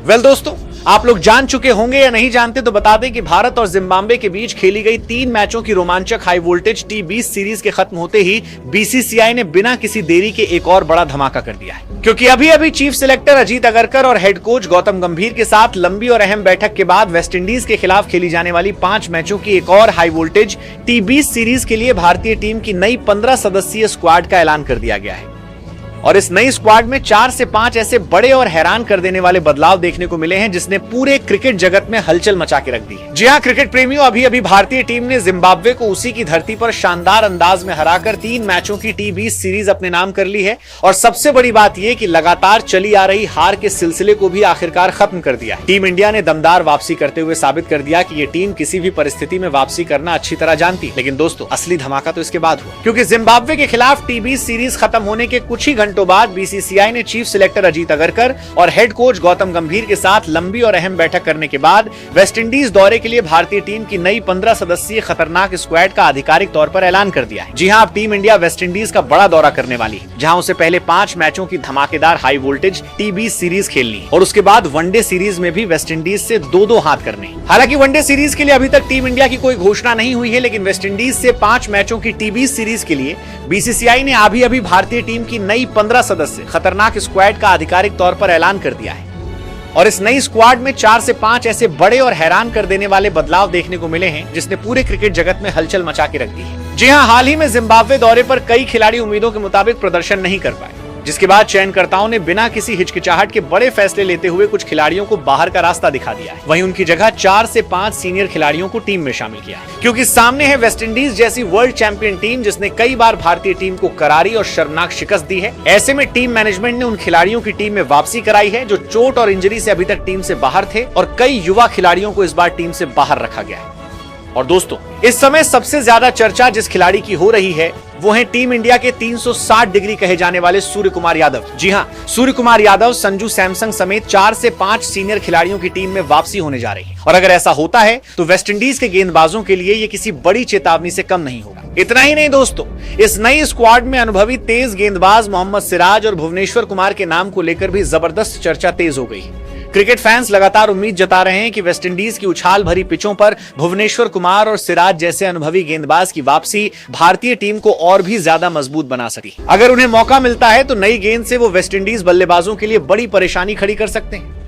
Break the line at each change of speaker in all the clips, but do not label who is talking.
Well दोस्तों, आप लोग जान चुके होंगे या नहीं जानते तो बता दें कि भारत और जिम्बाब्वे के बीच खेली गई 3 मैचों की रोमांचक हाई वोल्टेज T20 सीरीज के खत्म होते ही बीसीसीआई ने बिना किसी देरी के एक और बड़ा धमाका कर दिया है, क्योंकि अभी चीफ सिलेक्टर अजीत अगरकर और हेड कोच गौतम गंभीर के साथ लंबी और अहम बैठक के बाद वेस्टइंडीज के खिलाफ खेली जाने वाली 5 मैचों की एक और हाई वोल्टेज T20 सीरीज के लिए भारतीय टीम की नई 15 सदस्यीय स्क्वाड का ऐलान कर दिया गया है। और इस नई स्क्वाड में 4 से 5 ऐसे बड़े और हैरान कर देने वाले बदलाव देखने को मिले हैं जिसने पूरे क्रिकेट जगत में हलचल मचा के रख दी है। जी हां क्रिकेट प्रेमियों, अभी भारतीय टीम ने जिम्बाब्वे को उसी की धरती पर शानदार अंदाज में हराकर 3 मैचों की T20 सीरीज अपने नाम कर ली है। और सबसे बड़ी बात यह कि लगातार चली आ रही हार के सिलसिले को भी आखिरकार खत्म कर दिया है। टीम इंडिया ने दमदार वापसी करते हुए साबित कर दिया कि ये टीम किसी भी परिस्थिति में वापसी करना अच्छी तरह जानती है। लेकिन दोस्तों, असली धमाका तो इसके बाद हुआ, क्योंकि जिम्बाब्वे के खिलाफ T20 सीरीज खत्म होने के कुछ ही घंटों बाद बीसीसीआई ने चीफ सिलेक्टर अजीत अगरकर और हेड कोच गौतम गंभीर के साथ लंबी और अहम बैठक करने के बाद वेस्टइंडीज दौरे के लिए भारतीय टीम की नई 15 सदस्यीय खतरनाक स्क्वाड का आधिकारिक तौर पर ऐलान कर दिया है। जी हां, अब टीम इंडिया वेस्टइंडीज का बड़ा दौरा करने वाली है, जहां उसे पहले 5 मैचों की धमाकेदार हाई वोल्टेज T20 सीरीज खेलनी है और उसके बाद वनडे सीरीज में भी वेस्टइंडीज से 2-2 हाथ करने हैं। हालांकि वनडे सीरीज के लिए अभी तक टीम इंडिया की कोई घोषणा नहीं हुई है, लेकिन वेस्टइंडीज से 5 मैचों की T20 सीरीज के लिए बीसीसीआई ने अभी भारतीय टीम की नई 15 सदस्य खतरनाक स्क्वाड का आधिकारिक तौर पर ऐलान कर दिया है। और इस नई स्क्वाड में 4 से 5 ऐसे बड़े और हैरान कर देने वाले बदलाव देखने को मिले हैं जिसने पूरे क्रिकेट जगत में हलचल मचा के रख दी है। जी हां, हाल ही में जिम्बाब्वे दौरे पर कई खिलाड़ी उम्मीदों के मुताबिक प्रदर्शन नहीं कर पाए, जिसके बाद चयनकर्ताओं ने बिना किसी हिचकिचाहट के बड़े फैसले लेते हुए कुछ खिलाड़ियों को बाहर का रास्ता दिखा दिया है। वहीं उनकी जगह 4 से 5 सीनियर खिलाड़ियों को टीम में शामिल किया है, क्योंकि सामने है वेस्टइंडीज जैसी वर्ल्ड चैंपियन टीम जिसने कई बार भारतीय टीम को करारी और शर्मनाक शिकस्त दी है। ऐसे में टीम मैनेजमेंट ने उन खिलाड़ियों की टीम में वापसी कराई है जो चोट और इंजरी से अभी तक टीम से बाहर थे, और कई युवा खिलाड़ियों को इस बार टीम से बाहर रखा गया है। और दोस्तों, इस समय सबसे ज्यादा चर्चा जिस खिलाड़ी की हो रही है वो है टीम इंडिया के 360 डिग्री कहे जाने वाले सूर्य कुमार यादव। जी हां, सूर्य कुमार यादव, संजू सैमसंग समेत 4 से 5 सीनियर खिलाड़ियों की टीम में वापसी होने जा रही है। और अगर ऐसा होता है तो वेस्टइंडीज के गेंदबाजों के लिए ये किसी बड़ी चेतावनी से कम नहीं होगा। इतना ही नहीं दोस्तों, इस नई स्क्वाड में अनुभवी तेज गेंदबाज मोहम्मद सिराज और भुवनेश्वर कुमार के नाम को लेकर भी जबरदस्त चर्चा तेज हो गई है। क्रिकेट फैंस लगातार उम्मीद जता रहे हैं कि वेस्टइंडीज की उछाल भरी पिचों पर भुवनेश्वर कुमार और सिराज जैसे अनुभवी गेंदबाज की वापसी भारतीय टीम को और भी ज्यादा मजबूत बना सकी। अगर उन्हें मौका मिलता है तो नई गेंद से वो वेस्टइंडीज बल्लेबाजों के लिए बड़ी परेशानी खड़ी कर सकते हैं।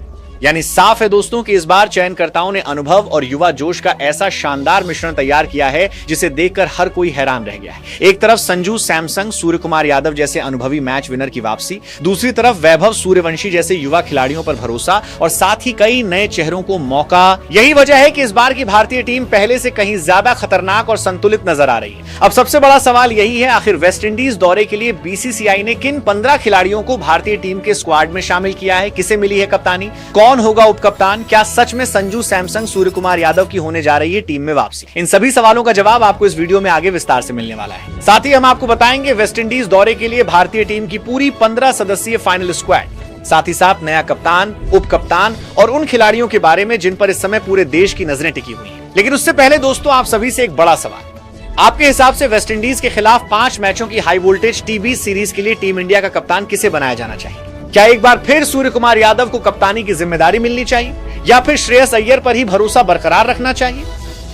यानी साफ है दोस्तों कि इस बार चयनकर्ताओं ने अनुभव और युवा जोश का ऐसा शानदार मिश्रण तैयार किया है जिसे देखकर हर कोई हैरान रह गया है। एक तरफ संजू सैमसंग, सूर्य कुमार यादव जैसे अनुभवी मैच विनर की वापसी, दूसरी तरफ वैभव सूर्यवंशी जैसे युवा खिलाड़ियों पर भरोसा और साथ ही कई नए चेहरों को मौका। यही वजह है कि इस बार की भारतीय टीम पहले से कहीं ज्यादा खतरनाक और संतुलित नजर आ रही है। अब सबसे बड़ा सवाल यही है, आखिर वेस्टइंडीज दौरे के लिए बीसीसीआई ने किन 15 खिलाड़ियों को भारतीय टीम के स्क्वाड में शामिल किया है, किसे मिली है कप्तानी, कौन होगा उपकप्तान, क्या सच में संजू सैमसंग, सूर्य कुमार यादव की होने जा रही है टीम में वापसी? इन सभी सवालों का जवाब आपको इस वीडियो में आगे विस्तार से मिलने वाला है। साथ ही हम आपको बताएंगे वेस्टइंडीज दौरे के लिए भारतीय टीम की पूरी 15 सदस्यीय फाइनल स्क्वाड, साथ ही साथ नया कप्तान, उप कप्तान और उन खिलाड़ियों के बारे में जिन पर इस समय पूरे देश की नजरें टिकी हुई हैं। लेकिन उससे पहले दोस्तों, आप सभी से एक बड़ा सवाल, आपके हिसाब से वेस्टइंडीज के खिलाफ 5 मैचों की हाई वोल्टेज T20 सीरीज के लिए टीम इंडिया का कप्तान किसे बनाया जाना चाहिए? क्या एक बार फिर सूर्य कुमार यादव को कप्तानी की जिम्मेदारी मिलनी चाहिए या फिर श्रेयस अय्यर पर ही भरोसा बरकरार रखना चाहिए?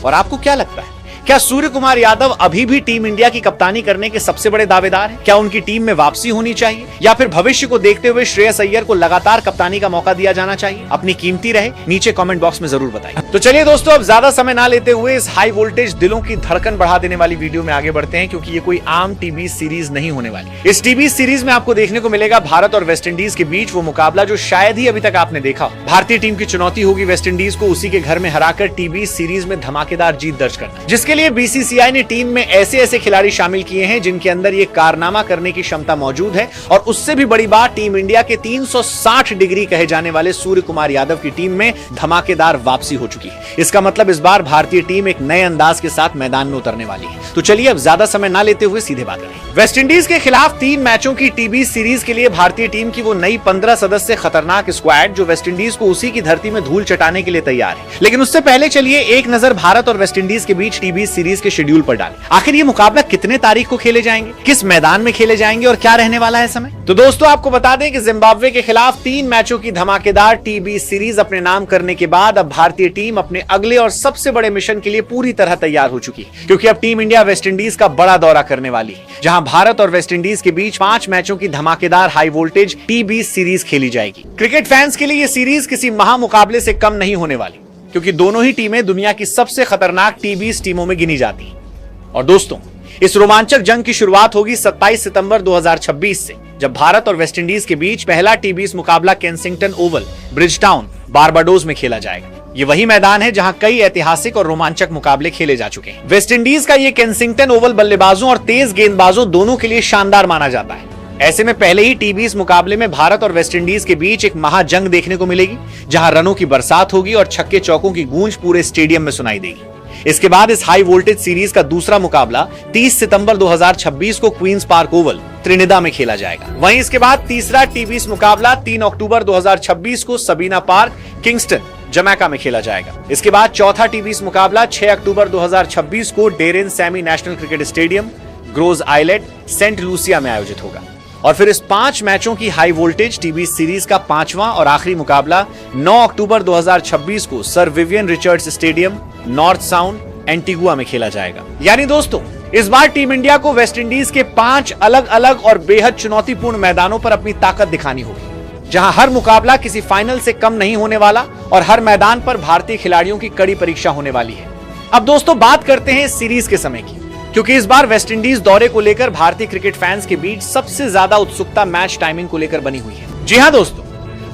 और आपको क्या लगता है, क्या सूर्य कुमार यादव अभी भी टीम इंडिया की कप्तानी करने के सबसे बड़े दावेदार हैं? क्या उनकी टीम में वापसी होनी चाहिए या फिर भविष्य को देखते हुए श्रेयस अय्यर को लगातार कप्तानी का मौका दिया जाना चाहिए? अपनी कीमती रहे नीचे कमेंट बॉक्स में जरूर बताइए। तो चलिए दोस्तों, अब ज्यादा समय ना लेते हुए इस हाई वोल्टेज दिलों की धड़कन बढ़ा देने वाली वीडियो में आगे बढ़ते हैं, क्योंकि ये कोई आम T20 सीरीज नहीं होने वाली। इस T20 सीरीज में आपको देखने को मिलेगा भारत और वेस्टइंडीज के बीच वो मुकाबला जो शायद ही अभी तक आपने देखा हो। भारतीय टीम की चुनौती होगी वेस्टइंडीज को उसी के घर में हराकर T20 सीरीज में धमाकेदार जीत दर्ज करना, जिसके लिए बीसीसीआई ने टीम में ऐसे खिलाड़ी शामिल किए हैं जिनके अंदर ये कारनामा करने की क्षमता मौजूद है। और उससे भी बड़ी बात, टीम इंडिया के 360 डिग्री कहे जाने वाले सूर्य कुमार यादव की टीम में धमाकेदार वापसी हो चुकी है। इसका मतलब इस बार भारतीय टीम एक नए अंदाज के साथ मैदान में उतरने वाली है। तो चलिए अब ज्यादा समय ना लेते हुए सीधे बात करें। वेस्टइंडीज के खिलाफ 3 मैचों की T20 सीरीज के लिए भारतीय टीम की वो नई 15 सदस्य खतरनाक स्क्वाड जो वेस्टइंडीज को उसी की धरती में धूल चटाने के लिए तैयार है। लेकिन उससे पहले चलिए एक नजर भारत और वेस्टइंडीज के बीच T20 टी20 सीरीज के शेड्यूल पर डालें। आखिर ये मुकाबला कितने तारीख को खेले जाएंगे, किस मैदान में खेले जाएंगे और क्या रहने वाला है समय? तो दोस्तों आपको बता दें कि जिम्बाब्वे के खिलाफ 3 मैचों की धमाकेदार टी20 सीरीज अपने नाम करने के बाद अब भारतीय टीम अपने अगले और सबसे बड़े मिशन के लिए पूरी तरह तैयार हो चुकी है, क्योंकि अब टीम इंडिया वेस्टइंडीज का बड़ा दौरा करने वाली है, जहां भारत और वेस्टइंडीज के बीच 5 मैचों की धमाकेदार हाई वोल्टेज टी20 सीरीज खेली जाएगी। क्रिकेट फैंस के लिए यह सीरीज किसी महामुकाबले से कम नहीं होने वाली, क्योंकि दोनों ही टीमें दुनिया की सबसे खतरनाक टी20 टीमों में गिनी जाती हैं। और दोस्तों इस रोमांचक जंग की शुरुआत होगी 27 सितंबर 2026 से, जब भारत और वेस्टइंडीज के बीच पहला टी20 मुकाबला केंसिंगटन ओवल, ब्रिजटाउन, बारबाडोस में खेला जाएगा। ये वही मैदान है जहां कई ऐतिहासिक और रोमांचक मुकाबले खेले जा चुके हैं। वेस्टइंडीज का ये केंसिंगटन ओवल बल्लेबाजों और तेज गेंदबाजों दोनों के लिए शानदार माना जाता है। ऐसे में पहले ही टी20 मुकाबले में भारत और वेस्टइंडीज के बीच एक महाजंग देखने को मिलेगी, जहां रनों की बरसात होगी और छक्के चौकों की गूंज पूरे स्टेडियम में सुनाई देगी। इसके बाद इस हाई वोल्टेज सीरीज का दूसरा मुकाबला 30 सितंबर 2026 को क्वींस पार्क ओवल, त्रिनिदा में खेला जाएगा। वहीं इसके बाद तीसरा टी20 मुकाबला 3 अक्टूबर 2026 को सबीना पार्क, किंगस्टन, जमैका में खेला जाएगा। इसके बाद चौथा टी20 मुकाबला 6 अक्टूबर 2026 को Daren Sammy National Cricket Stadium, Gros Island, Saint Lucia में आयोजित होगा। और फिर इस 5 मैचों की हाई वोल्टेज टी20 सीरीज का 5वां और आखिरी मुकाबला 9 अक्टूबर 2026 को sir Vivian Richards stadium, north sound, Antigua में खेला जाएगा। यानी दोस्तों इस बार टीम इंडिया को वेस्टइंडीज के 5 अलग अलग और बेहद चुनौतीपूर्ण मैदानों पर अपनी ताकत दिखानी होगी, जहां हर मुकाबला किसी फाइनल से कम नहीं होने वाला और हर मैदान पर भारतीय खिलाड़ियों की कड़ी परीक्षा होने वाली है। अब दोस्तों बात करते हैं इस सीरीज के समय की, क्योंकि इस बार वेस्टइंडीज दौरे को लेकर भारतीय क्रिकेट फैंस के बीच सबसे ज्यादा उत्सुकता मैच टाइमिंग को लेकर बनी हुई है। जी हां दोस्तों,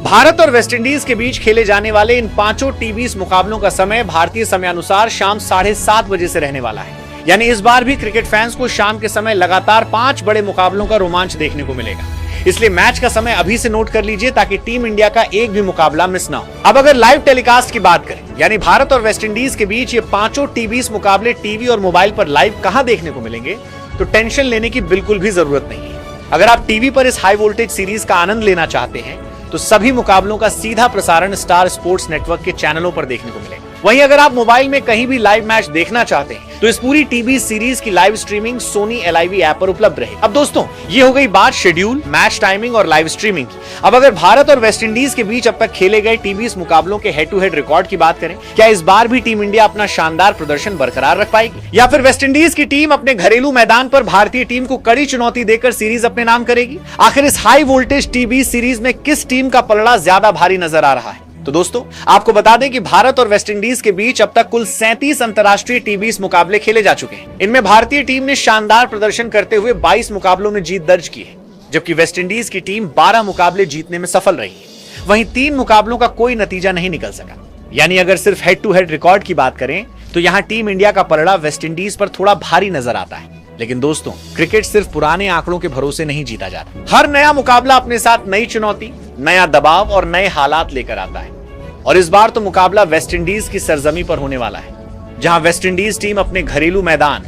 भारत और वेस्टइंडीज के बीच खेले जाने वाले इन 5 टी20 मुकाबलों का समय भारतीय समयानुसार शाम 7:30 बजे से रहने वाला है। यानी इस बार भी क्रिकेट फैंस को शाम के समय लगातार 5 बड़े मुकाबलों का रोमांच देखने को मिलेगा। इसलिए मैच का समय अभी से नोट कर लीजिए, ताकि टीम इंडिया का एक भी मुकाबला मिस ना हो। अब अगर लाइव टेलीकास्ट की बात करें, यानी भारत और वेस्टइंडीज के बीच ये 5 टी20 मुकाबले टीवी और मोबाइल पर लाइव कहां देखने को मिलेंगे, तो टेंशन लेने की बिल्कुल भी जरूरत नहीं है। अगर आप टीवी पर इस हाई वोल्टेज सीरीज का आनंद लेना चाहते हैं, तो सभी मुकाबलों का सीधा प्रसारण स्टार स्पोर्ट्स नेटवर्क के चैनलों पर देखने को मिलेगा। वहीं अगर आप मोबाइल में कहीं भी लाइव मैच देखना चाहते हैं, तो इस पूरी टीवी सीरीज की live streaming Sony LIV app पर उपलब्ध रहे। अब दोस्तों ये हो गई बात शेड्यूल, मैच टाइमिंग और लाइव स्ट्रीमिंग की। अब अगर भारत और वेस्टइंडीज के बीच अब तक खेले गए टी20 मुकाबलों के हेड टू हेड रिकॉर्ड की बात करें, क्या इस बार भी टीम इंडिया अपना शानदार प्रदर्शन बरकरार रख पाएगी, या फिर वेस्टइंडीज की टीम अपने घरेलू मैदान पर भारतीय टीम को कड़ी चुनौती देकर सीरीज अपने नाम करेगी? आखिर इस हाई वोल्टेज टी20 सीरीज में किस टीम का पलड़ा ज्यादा भारी नजर आ रहा है? तो दोस्तों आपको बता दें कि भारत और वेस्टइंडीज के बीच अब तक कुल 37 अंतर्राष्ट्रीय टी20 मुकाबले खेले जा चुके हैं। इनमें भारतीय टीम ने शानदार प्रदर्शन करते हुए 22 मुकाबलों में जीत दर्ज की है, जबकि वेस्टइंडीज की टीम 12 मुकाबले जीतने में सफल रही है। वहीं 3 मुकाबलों का कोई नतीजा नहीं निकल सका। यानी अगर सिर्फ हेड टू हेड रिकॉर्ड की बात करें, तो यहां टीम इंडिया का पलड़ा वेस्टइंडीज पर थोड़ा भारी नजर आता है। लेकिन दोस्तों क्रिकेट सिर्फ पुराने आंकड़ों के भरोसे नहीं जीता जाता। हर नया मुकाबला अपने साथ नई चुनौती, नया दबाव और नए हालात लेकर आता है। और इस बार तो मुकाबला वेस्टइंडीज की सरजमी पर होने वाला है, जहां वेस्टइंडीज टीम अपने घरेलू मैदान,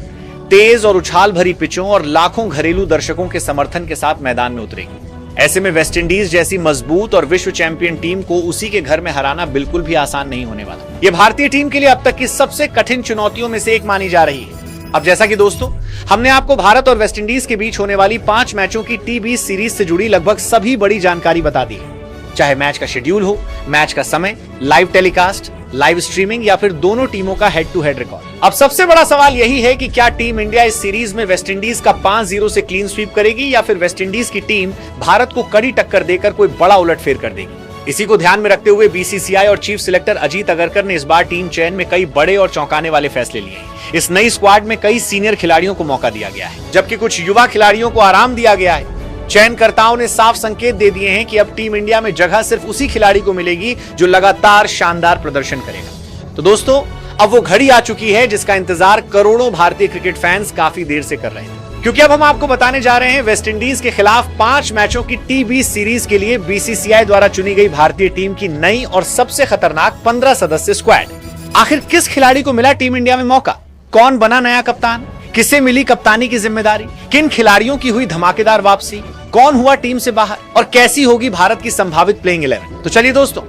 तेज और उछाल भरी पिचों और लाखों घरेलू दर्शकों के समर्थन के साथ मैदान में उतरेगी। ऐसे में वेस्टइंडीज जैसी मजबूत और विश्व चैंपियन टीम को उसी के घर में हराना बिल्कुल भी आसान नहीं होने वाला। यह भारतीय टीम के लिए अब तक की सबसे कठिन चुनौतियों में से एक मानी जा रही है। अब जैसा कि दोस्तों हमने आपको भारत और वेस्टइंडीज के बीच होने वाली 5 मैचों की टी20 सीरीज से जुड़ी लगभग सभी बड़ी जानकारी बता दी है, चाहे मैच का शेड्यूल हो, मैच का समय, लाइव टेलीकास्ट, लाइव स्ट्रीमिंग या फिर दोनों टीमों का हेड टू हेड रिकॉर्ड। अब सबसे बड़ा सवाल यही है कि क्या टीम इंडिया इस सीरीज में वेस्टइंडीज का 5-0 से क्लीन स्वीप करेगी, या फिर वेस्टइंडीज की टीम भारत को कड़ी टक्कर देकर कोई बड़ा उलटफेर कर देगी। इसी को ध्यान में रखते हुए BCCI और चीफ सिलेक्टर अजीत अगरकर ने इस बार टीम चयन में कई बड़े और चौंकाने वाले फैसले लिए हैं। इस नई स्क्वाड में कई सीनियर खिलाड़ियों को मौका दिया गया है, जबकि कुछ युवा खिलाड़ियों को आराम दिया गया है। चयनकर्ताओं ने साफ संकेत दे दिए हैं कि अब टीम इंडिया में जगह सिर्फ उसी खिलाड़ी को मिलेगी जो लगातार शानदार प्रदर्शन करेगा। तो दोस्तों अब वो घड़ी आ चुकी है जिसका इंतजार करोड़ों भारतीय क्रिकेट फैंस काफी देर से कर रहे थे, क्योंकि अब हम आपको बताने जा रहे हैं वेस्टइंडीज के खिलाफ 5 मैचों की टी20 सीरीज के लिए BCCI द्वारा चुनी गई भारतीय टीम की नई और सबसे खतरनाक 15 सदस्य स्क्वाड। आखिर किस खिलाड़ी को मिला टीम इंडिया में मौका, कौन बना नया कप्तान, किसे मिली कप्तानी की जिम्मेदारी, किन खिलाड़ियों की हुई धमाकेदार वापसी, कौन हुआ टीम से बाहर और कैसी होगी भारत की संभावित प्लेइंग 11। तो चलिए दोस्तों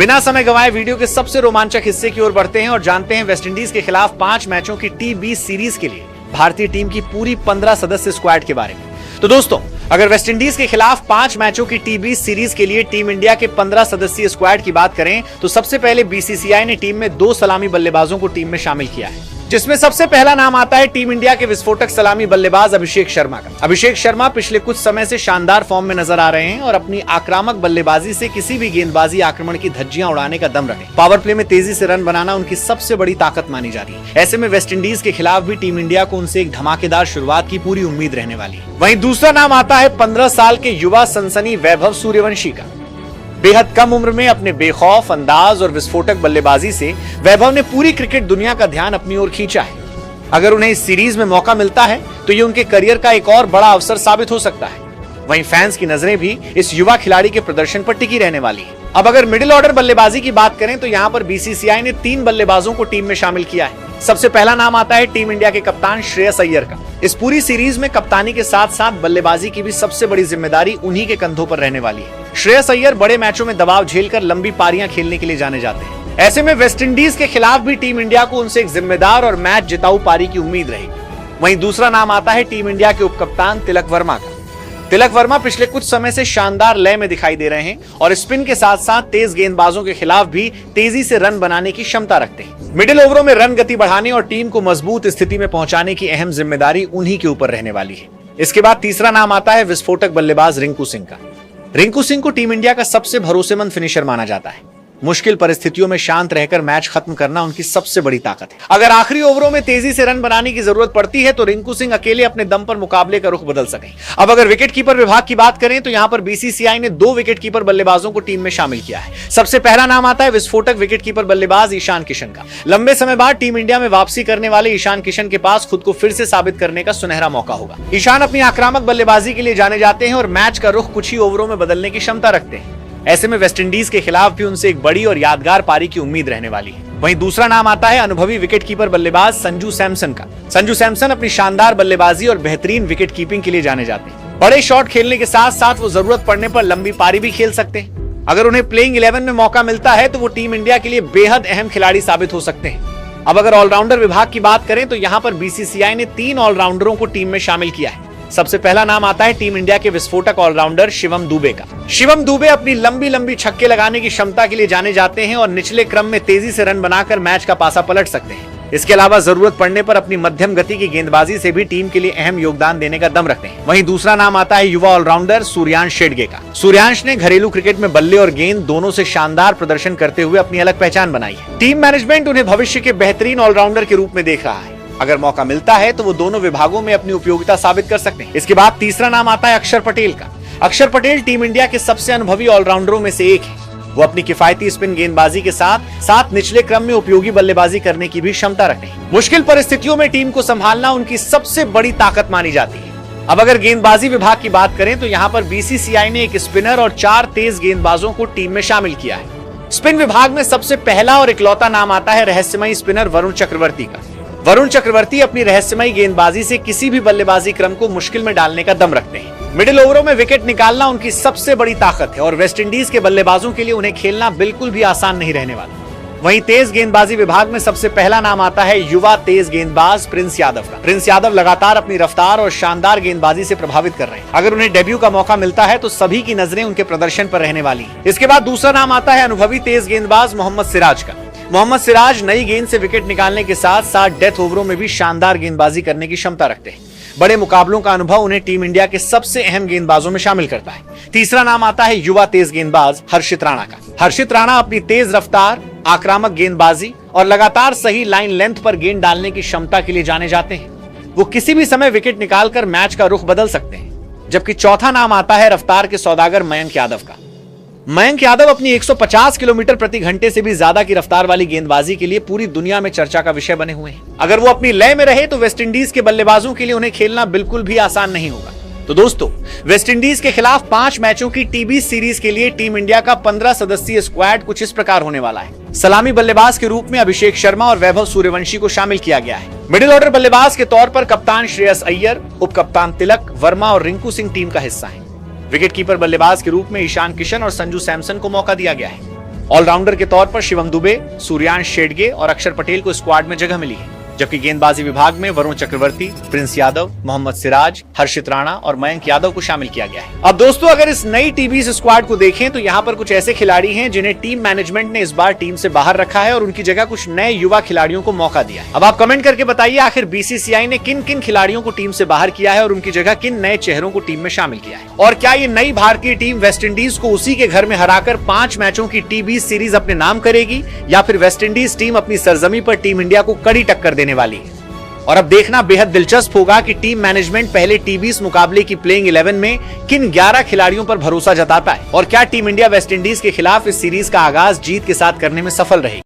बिना समय गंवाए वीडियो के सबसे रोमांचक हिस्से की ओर बढ़ते हैं और जानते हैं वेस्टइंडीज के खिलाफ 5 मैचों की टी20 सीरीज के लिए भारतीय टीम की पूरी 15 सदस्य स्क्वाड के बारे में। तो दोस्तों, अगर वेस्टइंडीज के खिलाफ 5 मैचों की टी20 सीरीज के लिए टीम इंडिया के 15 सदस्यीय स्क्वाड की बात करें तो सबसे पहले बीसीसीआई ने टीम में 2 सलामी बल्लेबाजों को टीम में शामिल किया है, जिसमें सबसे पहला नाम आता है टीम इंडिया के विस्फोटक सलामी बल्लेबाज अभिषेक शर्मा का। अभिषेक शर्मा पिछले कुछ समय से शानदार फॉर्म में नजर आ रहे हैं और अपनी आक्रामक बल्लेबाजी से किसी भी गेंदबाजी आक्रमण की धज्जियां उड़ाने का दम रखे। पावर प्ले में तेजी से रन बनाना उनकी सबसे बड़ी ताकत मानी जा रही है। ऐसे में वेस्टइंडीज के खिलाफ भी टीम इंडिया को उनसे एक धमाकेदार शुरुआत की पूरी उम्मीद रहने वाली है। वहीं दूसरा नाम आता है 15 साल के युवा सनसनी वैभव सूर्यवंशी का। बेहद कम उम्र में अपने बेखौफ अंदाज और विस्फोटक बल्लेबाजी से वैभव ने पूरी क्रिकेट दुनिया का ध्यान अपनी ओर खींचा है। अगर उन्हें इस सीरीज में मौका मिलता है तो ये उनके करियर का एक और बड़ा अवसर साबित हो सकता है। वहीं फैंस की नजरें भी इस युवा खिलाड़ी के प्रदर्शन पर टिकी रहने वाली है। अब अगर मिडिल ऑर्डर बल्लेबाजी की बात करें तो यहाँ पर बीसीसीआई ने 3 बल्लेबाजों को टीम में शामिल किया है। सबसे पहला नाम आता है टीम इंडिया के कप्तान श्रेयस अय्यर का। इस पूरी सीरीज में कप्तानी के साथ साथ बल्लेबाजी की भी सबसे बड़ी जिम्मेदारी उन्हीं के कंधों पर रहने वाली है। श्रेयस अय्यर बड़े मैचों में दबाव झेलकर लंबी पारियां खेलने के लिए जाने जाते हैं। ऐसे में वेस्टइंडीज के खिलाफ भी टीम इंडिया को उनसे एक जिम्मेदार और मैच जिताऊ पारी की उम्मीद रहेगी। वहीं दूसरा नाम आता है टीम इंडिया के उपकप्तान तिलक वर्मा का। तिलक वर्मा पिछले कुछ समय से शानदार लय में दिखाई दे रहे हैं और स्पिन के साथ साथ तेज गेंदबाजों के खिलाफ भी तेजी से रन बनाने की क्षमता रखते हैं। मिडिल ओवरों में रन गति बढ़ाने और टीम को मजबूत स्थिति में पहुंचाने की अहम जिम्मेदारी उन्हीं के ऊपर रहने वाली है। इसके बाद तीसरा नाम आता है विस्फोटक बल्लेबाज रिंकू सिंह का। रिंकू सिंह को टीम इंडिया का सबसे भरोसेमंद फिनिशर माना जाता है। मुश्किल परिस्थितियों में शांत रहकर मैच खत्म करना उनकी सबसे बड़ी ताकत है। अगर आखिरी ओवरों में तेजी से रन बनाने की जरूरत पड़ती है तो रिंकू सिंह अकेले अपने दम पर मुकाबले का रुख बदल सकें। अब अगर विकेट कीपर विभाग की बात करें तो यहां पर बीसीसीआई ने 2 विकेट कीपर बल्लेबाजों को टीम में शामिल किया है। सबसे पहला नाम आता है विस्फोटक विकेट कीपर बल्लेबाज ईशान किशन का। लंबे समय बाद टीम इंडिया में वापसी करने वाले ईशान किशन के पास खुद को फिर से साबित करने का सुनहरा मौका होगा। ईशान अपनी आक्रामक बल्लेबाजी के लिए जाने जाते हैं और मैच का रुख कुछ ही ओवरों में बदलने की क्षमता रखते हैं। ऐसे में वेस्टइंडीज के खिलाफ भी उनसे एक बड़ी और यादगार पारी की उम्मीद रहने वाली है। वहीं दूसरा नाम आता है अनुभवी विकेट कीपर बल्लेबाज संजू सैमसन का। संजू सैमसन अपनी शानदार बल्लेबाजी और बेहतरीन विकेट कीपिंग के लिए जाने जाते हैं। बड़े शॉट खेलने के साथ साथ वो जरूरत पड़ने पर लंबी पारी भी खेल सकते हैं। अगर उन्हें प्लेइंग 11 में मौका मिलता है तो वो टीम इंडिया के लिए बेहद अहम खिलाड़ी साबित हो सकते हैं। अब अगर ऑलराउंडर विभाग की बात करें तो यहाँ पर बीसीसीआई ने 3 ऑलराउंडरों को टीम में शामिल किया है। सबसे पहला नाम आता है टीम इंडिया के विस्फोटक ऑलराउंडर शिवम दुबे का। शिवम दुबे अपनी लंबी लंबी छक्के लगाने की क्षमता के लिए जाने जाते हैं और निचले क्रम में तेजी से रन बनाकर मैच का पासा पलट सकते हैं। इसके अलावा जरूरत पड़ने पर अपनी मध्यम गति की गेंदबाजी से भी टीम के लिए अहम योगदान देने का दम रखते हैं। वहीं दूसरा नाम आता है युवा ऑलराउंडर सूर्यांश शेडगे का। सूर्यांश ने घरेलू क्रिकेट में बल्ले और गेंद दोनों से शानदार प्रदर्शन करते हुए अपनी अलग पहचान बनाई है। टीम मैनेजमेंट उन्हें भविष्य के बेहतरीन ऑलराउंडर के रूप में देख रहा है। अगर मौका मिलता है तो वो दोनों विभागों में अपनी उपयोगिता साबित कर सकते हैं। इसके बाद तीसरा नाम आता है अक्षर पटेल का। अक्षर पटेल टीम इंडिया के सबसे अनुभवी ऑलराउंडरों में से एक है। वो अपनी किफायती स्पिन गेंदबाजी के साथ साथ निचले क्रम में उपयोगी बल्लेबाजी करने की भी क्षमता रखते हैं। मुश्किल परिस्थितियों में टीम को संभालना उनकी सबसे बड़ी ताकत मानी जाती है। अब अगर गेंदबाजी विभाग की बात करें तो यहाँ पर बीसीसीआई ने एक स्पिनर और 4 तेज गेंदबाजों को टीम में शामिल किया है। स्पिन विभाग में सबसे पहला और इकलौता नाम आता है रहस्यमयी स्पिनर वरुण चक्रवर्ती का। वरुण चक्रवर्ती अपनी रहस्यमयी गेंदबाजी से किसी भी बल्लेबाजी क्रम को मुश्किल में डालने का दम रखते हैं। मिडिल ओवरों में विकेट निकालना उनकी सबसे बड़ी ताकत है और वेस्टइंडीज के बल्लेबाजों के लिए उन्हें खेलना बिल्कुल भी आसान नहीं रहने वाला। वहीं तेज गेंदबाजी विभाग में सबसे पहला नाम आता है युवा तेज गेंदबाज प्रिंस यादव का। प्रिंस यादव लगातार अपनी रफ्तार और शानदार गेंदबाजी से प्रभावित कर रहे हैं। अगर उन्हें डेब्यू का मौका मिलता है तो सभी की नजरें उनके प्रदर्शन पर रहने वाली हैं। इसके बाद दूसरा नाम आता है अनुभवी तेज गेंदबाज मोहम्मद सिराज का। मोहम्मद सिराज नई गेंद से विकेट निकालने के साथ साथ डेथ ओवरों में भी शानदार गेंदबाजी करने की क्षमता रखते हैं। बड़े मुकाबलों का अनुभव उन्हें टीम इंडिया के सबसे अहम गेंदबाजों में शामिल करता है। तीसरा नाम आता है युवा तेज गेंदबाज हर्षित राणा का। हर्षित राणा अपनी तेज रफ्तार, आक्रामक गेंदबाजी और लगातार सही लाइन लेंथ पर गेंद डालने की क्षमता के लिए जाने जाते हैं। वो किसी भी समय विकेट निकालकर मैच का रुख बदल सकते हैं। जबकि चौथा नाम आता है रफ्तार के सौदागर मयंक यादव का। मयंक यादव अपनी 150 किलोमीटर प्रति घंटे से भी ज्यादा की रफ्तार वाली गेंदबाजी के लिए पूरी दुनिया में चर्चा का विषय बने हुए हैं। अगर वो अपनी लय में रहे तो वेस्टइंडीज के बल्लेबाजों के लिए उन्हें खेलना बिल्कुल भी आसान नहीं होगा। तो दोस्तों, वेस्टइंडीज के खिलाफ 5 मैचों की टी20 सीरीज के लिए टीम इंडिया का 15 सदस्यीय स्क्वाड कुछ इस प्रकार होने वाला है। सलामी बल्लेबाज के रूप में अभिषेक शर्मा और वैभव सूर्यवंशी को शामिल किया गया है। मिडिल ऑर्डर बल्लेबाज के तौर पर कप्तान श्रेयस अय्यर, उप कप्तान तिलक वर्मा और रिंकू सिंह टीम का हिस्सा है। विकेट कीपर बल्लेबाज के रूप में ईशान किशन और संजू सैमसन को मौका दिया गया है। ऑलराउंडर के तौर पर शिवम दुबे, सूर्यांश शेडगे और अक्षर पटेल को स्क्वाड में जगह मिली है, जबकि गेंदबाजी विभाग में वरुण चक्रवर्ती, प्रिंस यादव, मोहम्मद सिराज, हर्षित राणा और मयंक यादव को शामिल किया गया है। अब दोस्तों अगर इस नई टी20 स्क्वाड को देखें तो यहाँ पर कुछ ऐसे खिलाड़ी हैं जिन्हें टीम मैनेजमेंट ने इस बार टीम से बाहर रखा है और उनकी जगह कुछ नए युवा खिलाड़ियों को मौका दिया है। अब आप कमेंट करके बताइए आखिर बीसीसीआई ने किन किन खिलाड़ियों को टीम से बाहर किया है और उनकी जगह किन नए चेहरों को टीम में शामिल किया है, और क्या ये नई भारतीय टीम वेस्टइंडीज को उसी के घर में हराकर 5 मैचों की टी20 सीरीज अपने नाम करेगी, या फिर वेस्टइंडीज टीम अपनी सरजमी पर टीम इंडिया को कड़ी टक्कर देने वाली है। और अब देखना बेहद दिलचस्प होगा कि टीम मैनेजमेंट पहले टी20 मुकाबले की प्लेइंग 11 में किन 11 खिलाड़ियों पर भरोसा जताता है और क्या टीम इंडिया वेस्टइंडीज के खिलाफ इस सीरीज का आगाज जीत के साथ करने में सफल रहेगी।